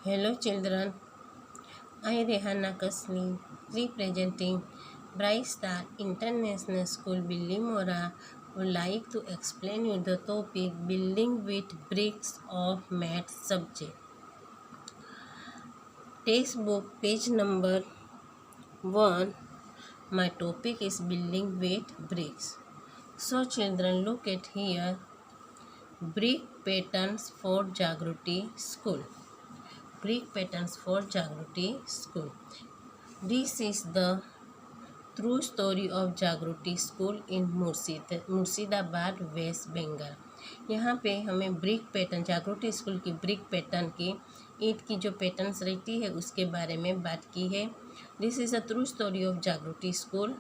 Hello children, I Rehana Kasli representing Bright Star International School Billimora would like to explain you the topic building with bricks of math subject. Textbook page number 1. My topic is building with bricks. So children look at here brick patterns for Jagruti School. Brick patterns for Jagruti School. This is the true story of Jagriti school in Murshidabad West Bengal. यहाँ पे हमें brick pattern Jagriti school की brick pattern की ईंट की जो patterns रहती है उसके बारे में बात की है। This is a true story of जागृति स्कूल।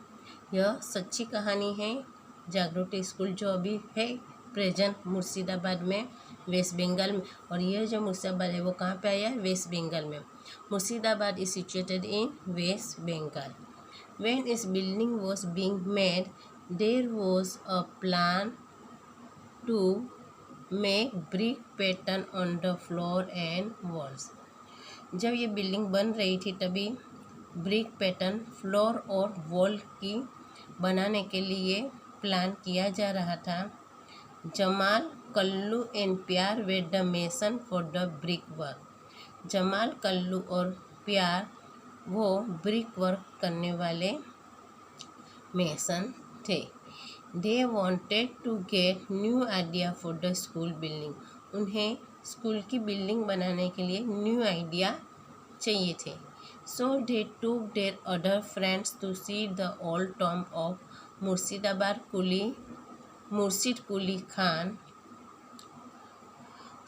यह सच्ची कहानी है। जागृति स्कूल जो अभी है प्रेजेंट मुर्शिदाबाद में वेस्ट बंगाल में, और यह जो मुर्शिदाबाद है वो कहाँ पे आया है? वेस्ट बंगाल में। Murshidabad is situated in West Bengal. When this building was being made, there was a plan to make brick pattern on the floor and walls. जब ये बिल्डिंग बन रही थी तभी ब्रिक पैटर्न फ्लोर और वॉल की बनाने के लिए प्लान किया जा रहा था। Jamal Kallu and Pyar were the mason for the brick work. Jamal Kallu और प्यार वो ब्रिक वर्क करने वाले मेसन थे। They wanted to get new idea for the school building. उन्हें स्कूल की बिल्डिंग बनाने के लिए न्यू आइडिया चाहिए थे। So they took their other friends to see the old tomb of Murshidabad Murshid Quli Khan.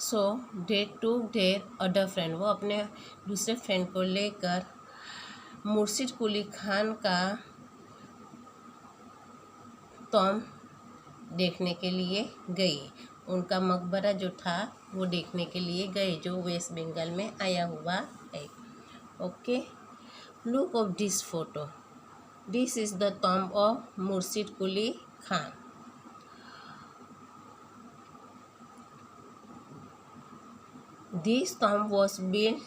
So they took their other friend, वो अपने दूसरे फ्रेंड को लेकर मुर्शिद कुली खान का टॉम देखने के लिए गए। उनका मकबरा जो था वो देखने के लिए गए जो वेस्ट बंगाल में आया हुआ है। Okay, look of this photo. This is the tomb of Murshid Quli Khan. This tomb was built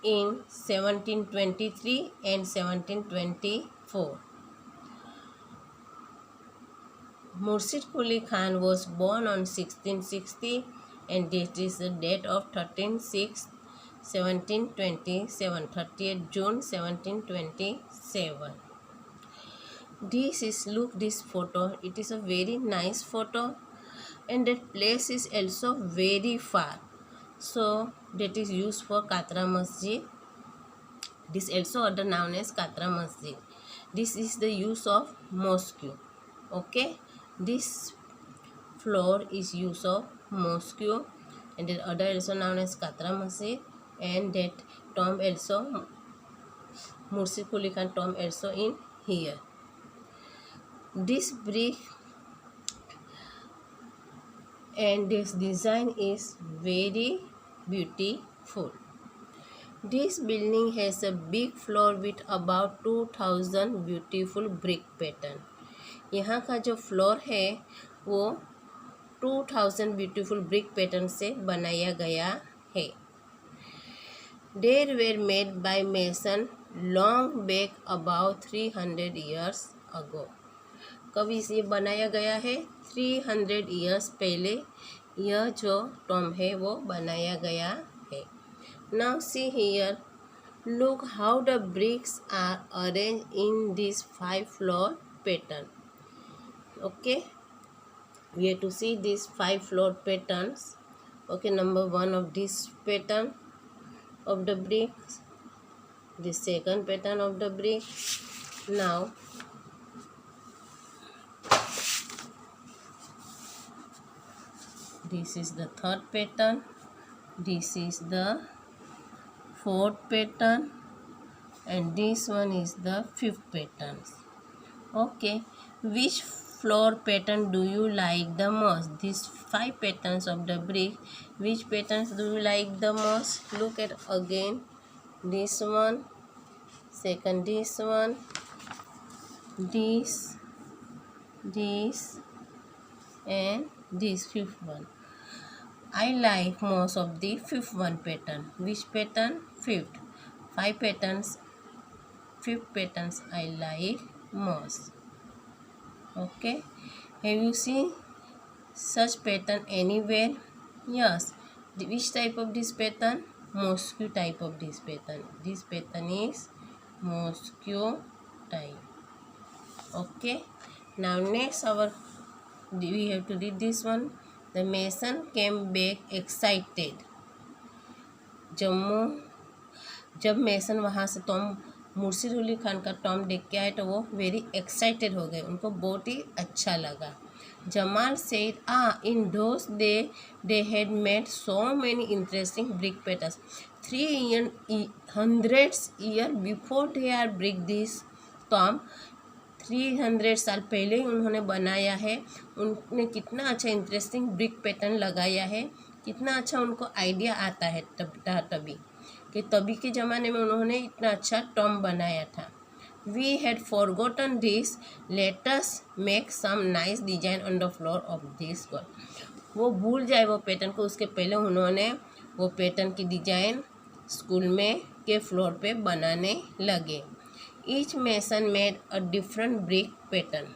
in 1723 and 1724. Murshid Quli Khan was born on 1660 and this is the date of 13/6/1727, 30th June 1727. This is, look this photo, it is a very nice photo and that place is also very far. So that is used for Katra Masjid. This also other known as Katra Masjid. This is the use of mosque. Okay, this floor is use of mosque and the other also known as Katra Masjid, and that tomb also Murshid Quli Khan tomb also in here. This brick and this design is very beautiful. This building has a big floor with about 2000 beautiful brick pattern. यहाँ का जो floor है वो 2000 beautiful brick pattern से बनाया गया है। They were made by mason long back about 300 years ago. कब इसे बनाया गया है? 300 years पहले यह जो टॉम है वो बनाया गया है। Now see here, look how the bricks are arranged in this 5 floor pattern. Okay, we have to see these 5 floor patterns. Okay, number 1 of this pattern of the bricks, the second pattern of the brick. Now this is the third pattern, this is the fourth pattern, and this one is the fifth pattern. Okay, which floor pattern do you like the most? These 5 patterns of the brick, which patterns do you like the most? Look at again this one, second this one, this and this fifth one. I like most of the fifth one pattern. Which pattern? Fifth. Five patterns. Fifth patterns I like most. Okay. Have you seen such pattern anywhere? Yes. Which type of this pattern? Mosque type of this pattern. This pattern is Mosque type. Okay. Now next we have to read this one. The mason came back excited. जब mason वहाँ से Tom मुर्शिद अली खान का Tom देख के आए तो वो वेरी एक्साइटेड हो गए, उनको बहुत ही अच्छा लगा. Jamal said in those they had made so many interesting brick patterns 300 year before they are brick this tomb. 300 साल पहले ही उन्होंने बनाया है. उन्होंने कितना अच्छा इंटरेस्टिंग ब्रिक पैटर्न लगाया है, कितना अच्छा उनको आइडिया आता है तभी कि तभी के ज़माने में उन्होंने इतना अच्छा टॉम बनाया था. We had forgotten this, let us make some nice design on the floor of this wall. वो भूल जाए वो पैटर्न को, उसके पहले उन्होंने वो पैटर्न की डिजाइन स्कूल में के फ्लोर पे बनाने लगे. Each mason made a different brick pattern.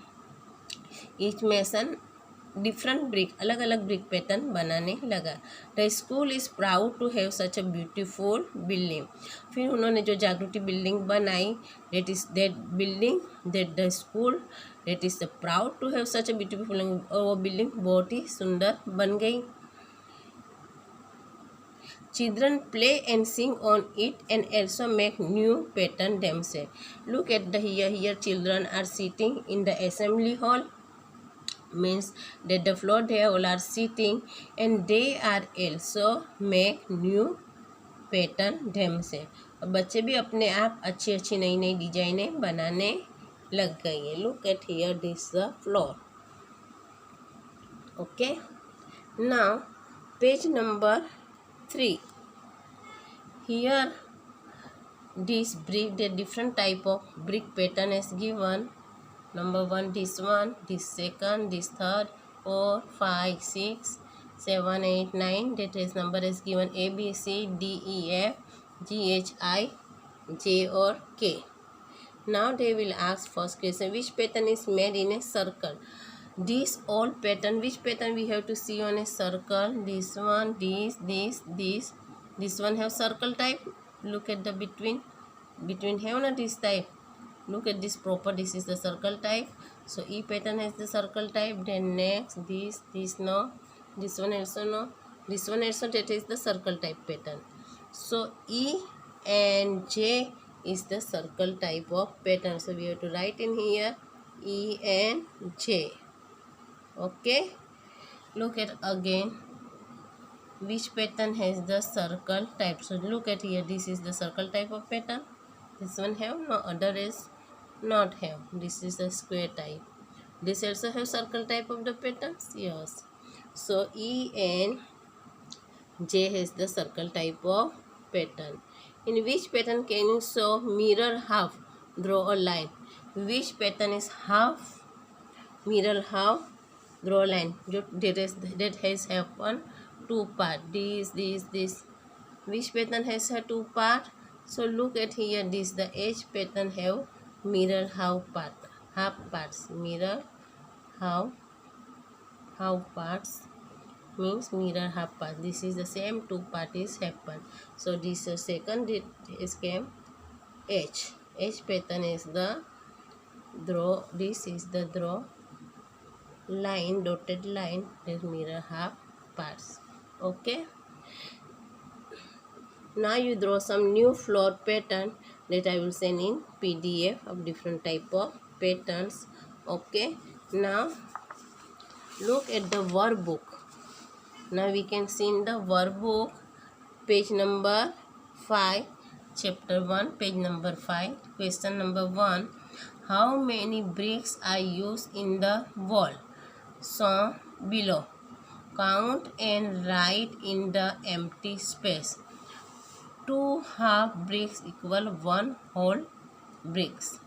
Each mason different brick, अलग अलग ब्रिक पैटर्न बनाने लगा. The school is proud to have such a beautiful building. फिर उन्होंने जो जागृति बिल्डिंग बनाई, that is that building that the school that is proud to have such a beautiful, और वो बिल्डिंग बहुत ही सुंदर बन गई. Children play and sing on it and also make new pattern themselves. Look at the here children are sitting in the assembly hall, means that the floor they all are sitting and they are also make new pattern themselves. और बच्चे भी अपने आप अच्छी अच्छी नई नई डिजाइनें बनाने लग गई है. Look at here, this the floor. Okay, now page number 3. Here this brick, the different type of brick pattern is given. Number 1 this one, this second, this third, 4, 5, 6, 7, 8, 9. That is number is given A, B, C, D, E, F, G, H, I, J or K. Now they will ask first question, which pattern is made in a circle? This all pattern, which pattern we have to see on a circle? This one, this. This one have circle type. Look at the between have not this type. Look at this proper, this is the circle type. So E pattern has the circle type. Then next this no, this one also no, this one also, that is the circle type pattern. So E and J is the circle type of pattern. So we have to write in here E and J. Okay, look at again which pattern has the circle type. So look at here, this is the circle type of pattern. This one have, no other is not have. This is the square type. This also have circle type of the patterns. Yes. So E and J has the circle type of pattern. In which pattern can you show mirror half? Draw a line. Which pattern is half? Mirror half. Draw a line. That has happened two part. This. Which pattern has a two part? So look at here. This the H pattern have mirror half parts. Mirror half parts means mirror half part. This is the same two part is happen. So this second it is came H. H pattern is the draw. This is the draw line, dotted line. Is mirror half parts. Okay. Now you draw some new floor pattern that I will send in PDF of different type of patterns. Okay. Now look at the workbook. Now we can see in the workbook page number 5, chapter 1, page number 5. Question number 1. How many bricks are used in the wall? So below. Count and write in the empty space. 2 half bricks equal 1 whole bricks.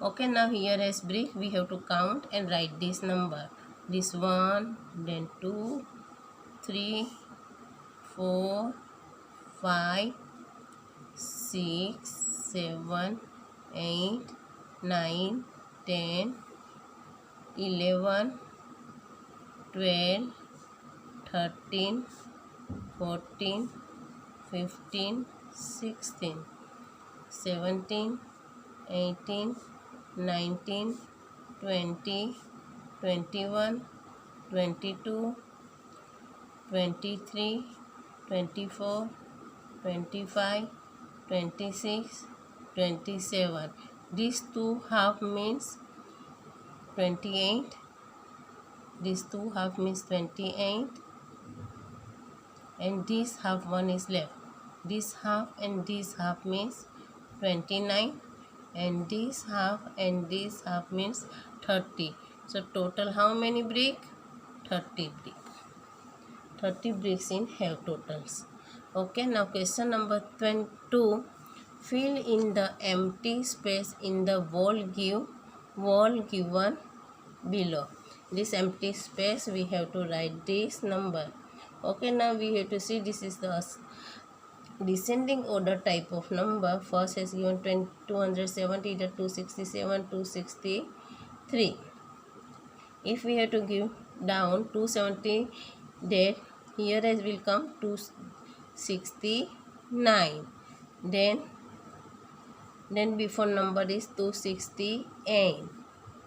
Okay, now here as brick we have to count and write this number. This 1, then 2, 3, 4, 5, 6, 7, 8, 9, 10, 11, 12, 13, 14, 15, 16, 17, 18, 19, 20, 21, 22, 23, 24, 25, 26, 27. These two half means 28. These two half means 28. And this half one is left. This half and this half means 29. And this half and this half means 30. So total how many brick? 30 brick. 30 bricks in have totals. Okay, now question number 22. Fill in the empty space in the wall given below. This empty space we have to write this number. Okay, now we have to see this is the descending order type of number. First is given 270, the 267, 263. If we have to give down 270, that here as will come 269. Then before number is 268.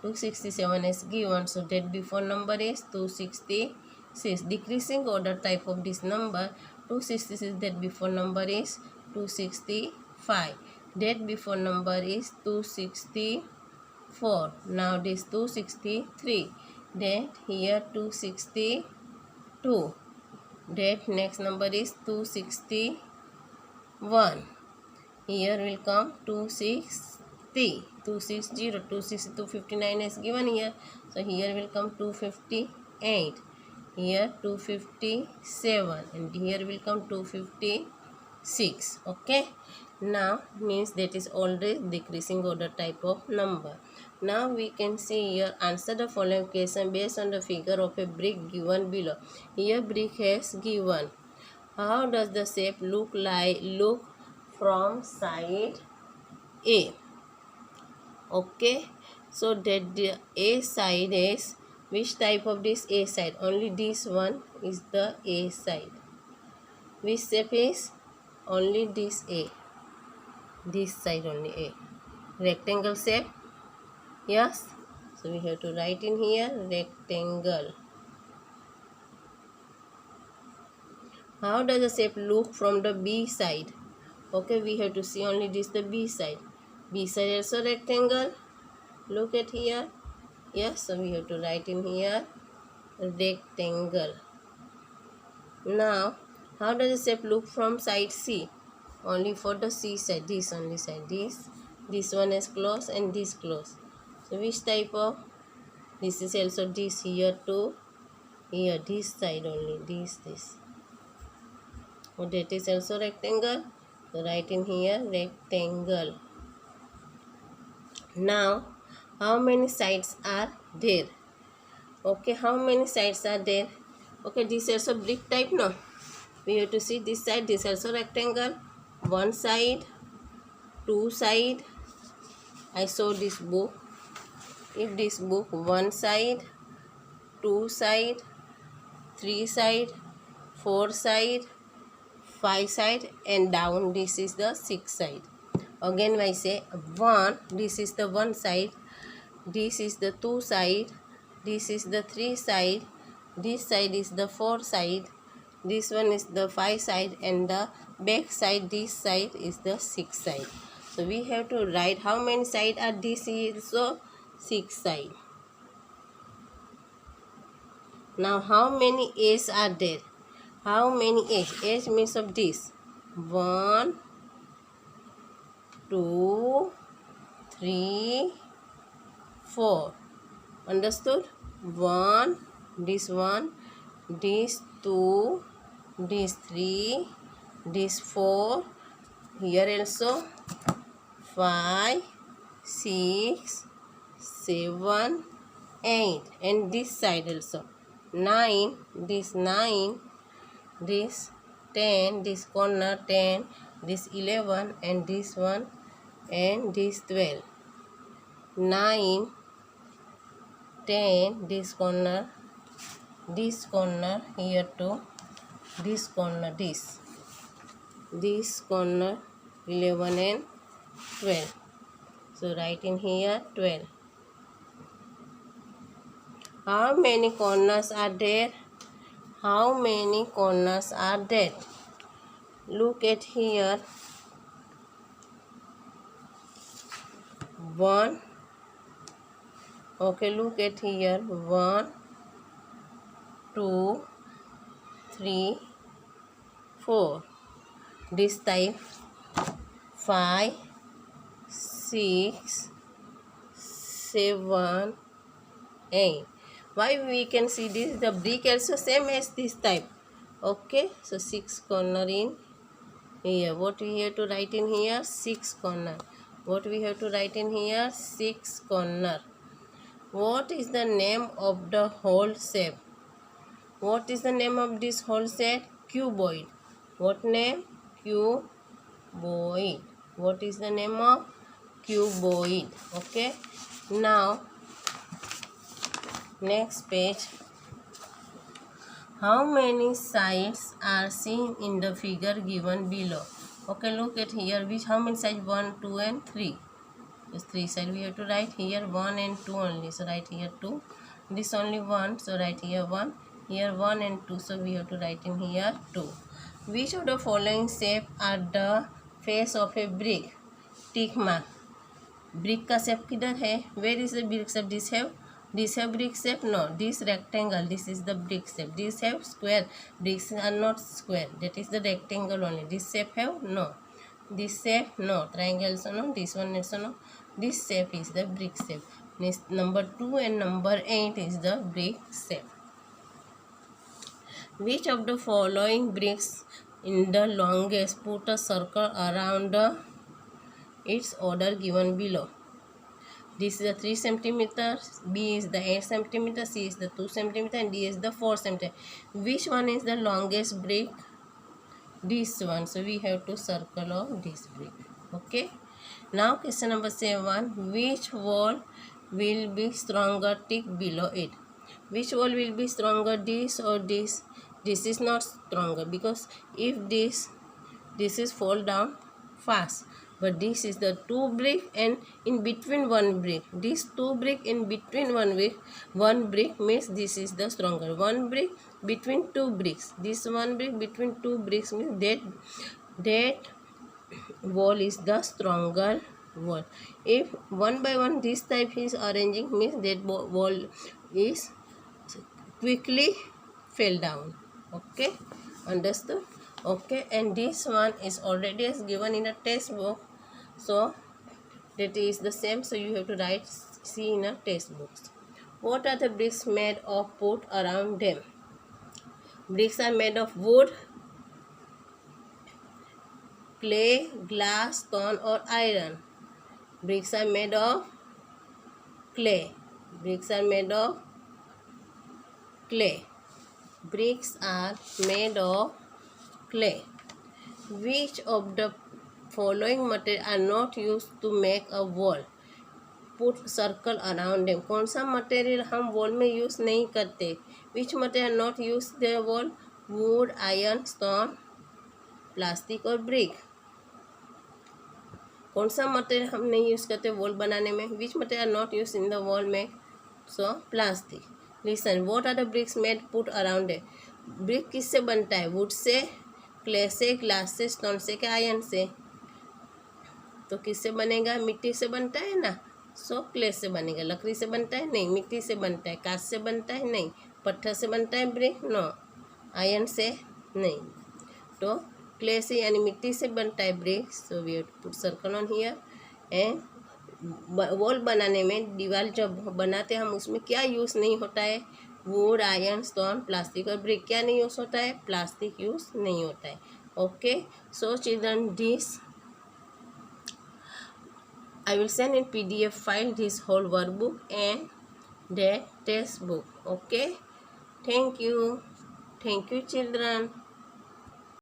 267 is given, so that before number is 266. Decreasing order type of this number, 266, that before number is 265. That before number is 264. Now this 263. That here 262. That next number is 261. Here will come 260. 260, 260, 259 is given here. So here will come 258. Here 257. And here will come 256. Okay. Now means that is always decreasing order type of number. Now we can see here, answer the following question based on the figure of a brick given below. Here brick has given. How does the shape look from side A? Okay, so that the A side is which type of this A side? Only this one is the A side. Which shape is? Only this A. This side only A. Rectangle shape? Yes. So we have to write in here rectangle. How does the shape look from the B side? Okay, we have to see only this the B side. B side also rectangle. Look at here. Yes, so we have to write in here rectangle. Now, how does the shape look from side C? Only for the C side. This only side. This one is close and this close. So which type of? This is also this here too. Here this side only. This. So that is also rectangle. So write in here rectangle. Now, how many sides are there? Okay, how many sides are there? Okay, this is also brick type, no? We have to see this side, this also rectangle. One side, two side. I saw this book. If this book, one side, two side, three side, four side, five side, and down this is the six side. Again I say one, this is the one side, this is the two side, this is the three side, this side is the four side, this one is the five side, and the back side, this side is the six side. So we have to write how many side are this is so six side. Now how many A's are there? How many A's? A's means of this. 1, 2, 3, 4. Understood? 1, this 2, this 3, this 4. Here also 5, 6, 7, 8. And this side also 9, this 9, this 10, this corner 10, this 11, and this one, and this 12. 9, 10, this corner here too, this corner, this corner 11 and 12. So write in here 12. How many corners are there? How many corners are there? Look at here. 1. Okay, look at here. 1, 2, 3, 4. This type 5, 6, 7, 8. Why we can see this? The brick also same as this type. Okay, so 6 corner in here. What we have to write in here? 6 corner. What we have to write in here? 6 corner. What is the name of the whole shape? What is the name of this whole shape? Cuboid. What name? Cuboid. What is the name of? Cuboid. Okay. Now, next page. How many sides are seen in the figure given below? Okay, look at here. How many sides? 1, 2, and 3. This 3 side we have to write here 1 and 2 only. So write here 2. This only 1. So write here 1. Here 1 and 2. So we have to write in here 2. Which of the following shape are the face of a brick? Tick mark. Brick का shape किधर है? Where is the brick shape? This have brick shape? No. This rectangle. This is the brick shape. This have square. Bricks are not square. That is the rectangle only. This shape have? No. This shape? No. Triangle also no. This one also no. This shape is the brick shape. Number 2 and number 8 is the brick shape. Which of the following bricks in the longest? Put a circle around its order given below. This is the 3 cm, B is the 8 cm, C is the 2 cm, and D is the 4 cm. Which one is the longest brick? This one. So we have to circle of this brick. Okay. Now question number 7. Which wall will be stronger? Tick below it. Which wall will be stronger? This or this? This is not stronger because if this is fall down fast. But this is the 2 brick and in between 1 brick. This 2 brick in between 1 brick means this is the stronger. 1 brick between 2 bricks. This 1 brick between 2 bricks means that wall is the stronger wall. If one by one this type is arranging means that wall is quickly fell down. Okay, understood? Okay, and this one is already as given in a textbook, so that is the same. So you have to write C in a textbook. What are the bricks made of? Put around them. Bricks are made of wood, clay, glass, stone, or iron. Bricks are made of clay. Bricks are made of clay. Bricks are made of clay. Which of the following material are not used to make a wall? Put circle around them. कौन सा material हम wall में use नहीं करते? Which material not used the wall? Wood, iron, stone, plastic और brick. कौन सा material हम नहीं यूज़ करते वॉल बनाने में? Which material not used in the wall में? So plastic. Listen, what are the bricks made? Put around it. Brick किससे बनता है? वुड से, क्ले से, ग्लास से, स्टोन से, क्या आयरन से? तो किससे बनेगा? मिट्टी से बनता है ना, सो क्ले से बनेगा. लकड़ी से बनता है? नहीं. मिट्टी से बनता है? कांच से बनता है? नहीं. पत्थर से बनता है ब्रिक? नो. आयरन से? नहीं. तो क्ले से यानी मिट्टी से बनता है brick. So we have to put circle on here. And wall बनाने में, दीवार जब बनाते हैं हम, उसमें क्या यूज़ नहीं होता है? वुड, आयरन, स्टोन, प्लास्टिक और ब्रिक. क्या नहीं यूज़ होता है? प्लास्टिक यूज़ नहीं होता है. Okay, so children, this I will send in PDF file this whole workbook and the textbook. Okay, thank you children.